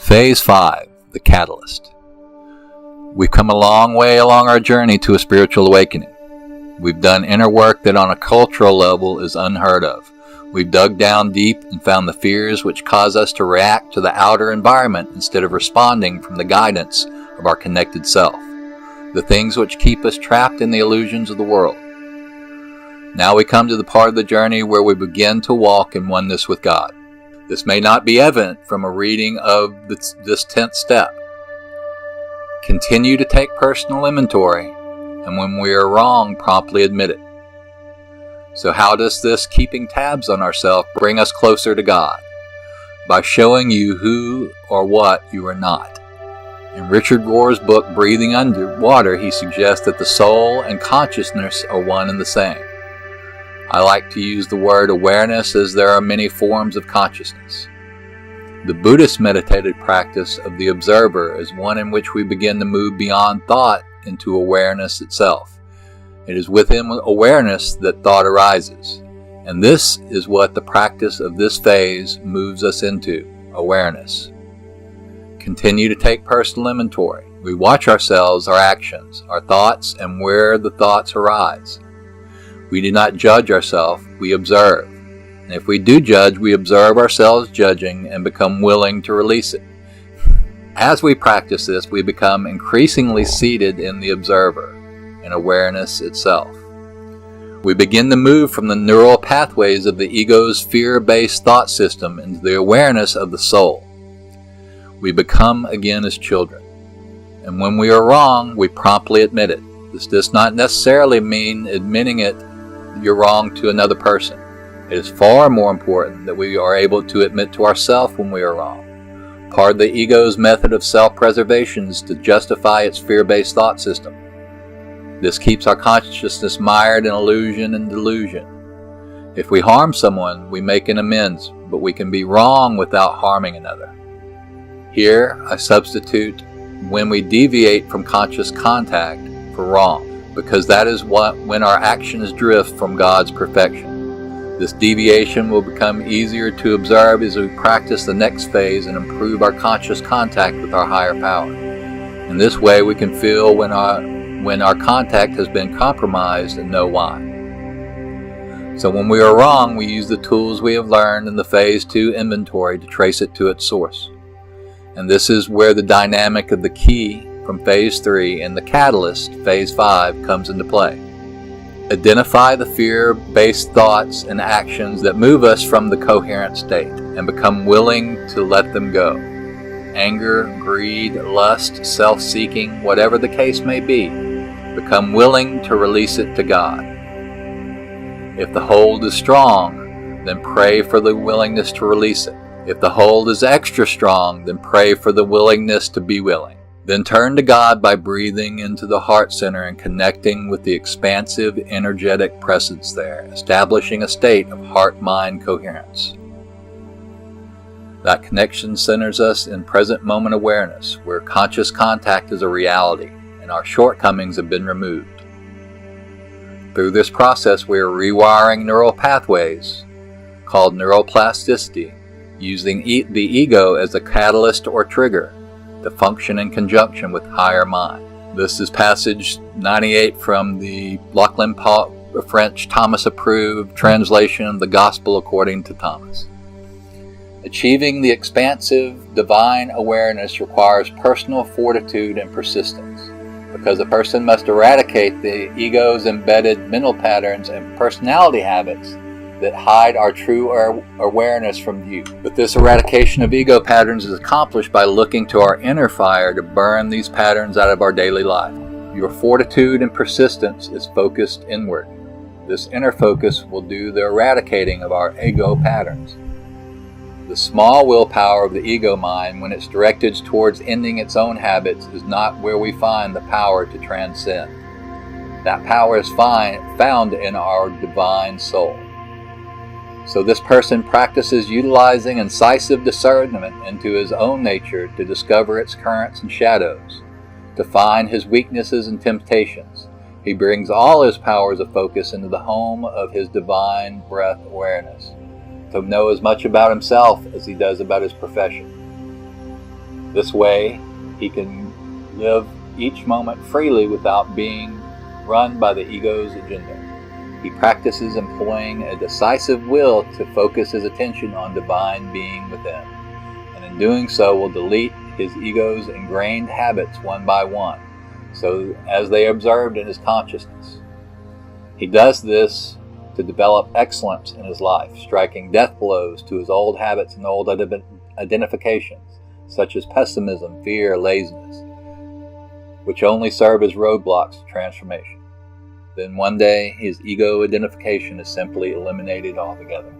Phase 5, the Catalyst. We've come a long way along our journey to a spiritual awakening. We've done inner work that on a cultural level is unheard of. We've dug down deep and found the fears which cause us to react to the outer environment instead of responding from the guidance of our connected self. The things which keep us trapped in the illusions of the world. Now we come to the part of the journey where we begin to walk in oneness with God. This may not be evident from a reading of this 10th step. Continue to take personal inventory, and when we are wrong, promptly admit it. So how does this keeping tabs on ourselves bring us closer to God? By showing you who or what you are not. In Richard Rohr's book, Breathing Underwater, he suggests that the soul and consciousness are one and the same. I like to use the word awareness as there are many forms of consciousness. The Buddhist meditative practice of the observer is one in which we begin to move beyond thought into awareness itself. It is within awareness that thought arises, and this is what the practice of this phase moves us into, awareness. Continue to take personal inventory. We watch ourselves, our actions, our thoughts, and where the thoughts arise. We do not judge ourselves, we observe. And if we do judge, we observe ourselves judging and become willing to release it. As we practice this, we become increasingly seated in the observer, in awareness itself. We begin to move from the neural pathways of the ego's fear-based thought system into the awareness of the soul. We become again as children. And when we are wrong, we promptly admit it. This does not necessarily mean admitting you're wrong to another person. It is far more important that we are able to admit to ourselves when we are wrong. Part of the ego's method of self-preservation is to justify its fear-based thought system. This keeps our consciousness mired in illusion and delusion. If we harm someone, we make an amends, but we can be wrong without harming another. Here, I substitute when we deviate from conscious contact for wrong, because that is when our actions drift from God's perfection. This deviation will become easier to observe as we practice the next phase and improve our conscious contact with our higher power. In this way, we can feel when our contact has been compromised and know why. So when we are wrong, we use the tools we have learned in the Phase 2 inventory to trace it to its source. And this is where the dynamic of the key from Phase 3 and the catalyst, Phase 5, comes into play. Identify the fear-based thoughts and actions that move us from the coherent state and become willing to let them go. Anger, greed, lust, self-seeking, whatever the case may be, become willing to release it to God. If the hold is strong, then pray for the willingness to release it. If the hold is extra strong, then pray for the willingness to be willing. Then turn to God by breathing into the heart center and connecting with the expansive, energetic presence there, establishing a state of heart-mind coherence. That connection centers us in present moment awareness, where conscious contact is a reality and our shortcomings have been removed. Through this process, we are rewiring neural pathways, called neuroplasticity, using the ego as a catalyst or trigger to function in conjunction with higher mind. This is passage 98 from the Lachlan French Thomas-approved translation of the Gospel according to Thomas. Achieving the expansive divine awareness requires personal fortitude and persistence, because a person must eradicate the ego's embedded mental patterns and personality habits that hide our true awareness from view. But this eradication of ego patterns is accomplished by looking to our inner fire to burn these patterns out of our daily life. Your fortitude and persistence is focused inward. This inner focus will do the eradicating of our ego patterns. The small willpower of the ego mind, when it's directed towards ending its own habits, is not where we find the power to transcend. That power is found in our divine soul. So this person practices utilizing incisive discernment into his own nature to discover its currents and shadows, to find his weaknesses and temptations. He brings all his powers of focus into the home of his divine breath awareness, to know as much about himself as he does about his profession. This way, he can live each moment freely without being run by the ego's agenda. He practices employing a decisive will to focus his attention on divine being within, and in doing so will delete his ego's ingrained habits one by one, so as they are observed in his consciousness. He does this to develop excellence in his life, striking death blows to his old habits and old identifications, such as pessimism, fear, laziness, which only serve as roadblocks to transformation. Then one day, his ego identification is simply eliminated altogether.